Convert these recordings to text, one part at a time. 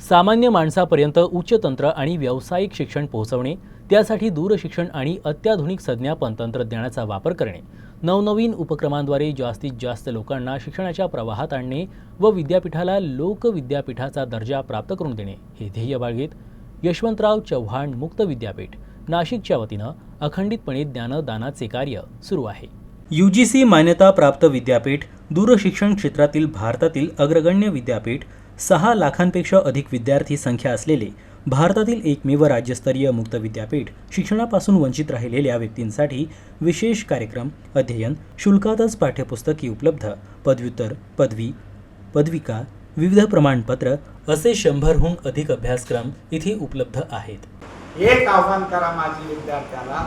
सामान्य माणसापर्यंत उच्च तंत्र आणि व्यावसायिक शिक्षण पोहोचवणे, त्यासाठी दूरशिक्षण आणि अत्याधुनिक संज्ञापन तंत्रज्ञानाचा वापर करणे, नवनवीन उपक्रमांद्वारे जास्तीत जास्त लोकांना शिक्षणाच्या प्रवाहात आणणे व विद्यापीठाला लोकविद्यापीठाचा दर्जा प्राप्त करून देणे हे ध्येय बाळगीत यशवंतराव चव्हाण मुक्त विद्यापीठ नाशिकच्या वतीनं अखंडितपणे ज्ञानदानाचे कार्य सुरू आहे। UGC मान्यता प्राप्त विद्यापीठ, दूरशिक्षण क्षेत्रातील भारतातील अग्रगण्य विद्यापीठ, 6 लाखांपेक्षा अधिक विद्यार्थी संख्या असलेले भारतातील एकमेव राज्यस्तरीय मुक्त विद्यापीठ, शिक्षणापासून वंचित राहिलेल्या व्यक्तींसाठी विशेष कार्यक्रम, अध्ययन शुल्कातच पाठ्यपुस्तके उपलब्ध, पदव्युत्तर, पदवी, पदविका, विविध प्रमाणपत्र असे 100हून अधिक अभ्यासक्रम इथे उपलब्ध आहेत। एक आव्हान करा माझी विद्यार्थ्याला,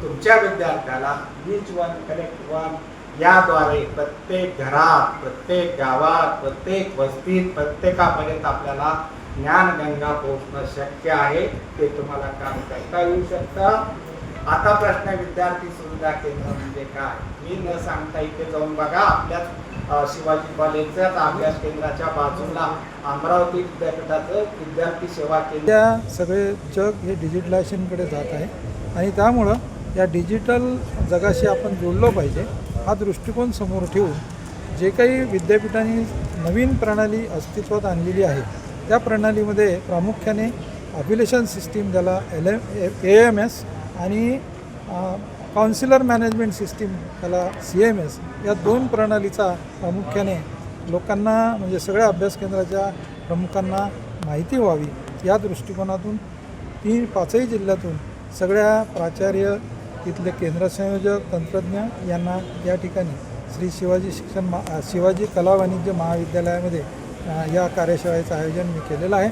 तुमच्या विद्यार्थ्याला ईच वन कनेक्ट वन याद्वारे प्रत्येक घरात, प्रत्येक गावात, प्रत्येक वस्तीत, प्रत्येकापर्यंत आपल्याला ज्ञानगंगा पोहोचणं शक्य आहे। ते तुम्हाला काम करता येऊ शकतं। आता प्रश्न विद्यार्थी सुविधा केंद्र म्हणजे काय, मी न सांगता इथे जाऊन बघा, आपल्या शिवाजी कॉलेजच्या अभ्यास केंद्राच्या बाजूला अमरावती विद्यापीठाचं विद्यार्थी सेवा केंद्र। सगळे जग हे डिजिटलायझेशनकडे जात आहे आणि त्यामुळं या डिजिटल जगाशी आपण जोडलो पाहिजे हा दृष्टिकोन समोर ठेवून जे काही विद्यापीठांनी नवीन प्रणाली अस्तित्वात आणलेली आहे त्या प्रणालीमध्ये प्रामुख्याने अफिलेशन सिस्टीम, ज्याला AMS आणि काउन्सिलर मॅनेजमेंट सिस्टीम, त्याला CMS, या 2 प्रणालीचा प्रामुख्याने लोकांना म्हणजे सगळ्या अभ्यास केंद्राच्या प्रमुखांना माहिती व्हावी या दृष्टिकोनातून 5ही जिल्ह्यातून सगळ्या प्राचार्य, तिथले केंद्र संयोजक, तंत्रज्ञ यांना या ठिकाणी श्री शिवाजी कला वाणिज्य महाविद्यालयामध्ये या कार्यशाळेचं आयोजन मी केलेलं आहे।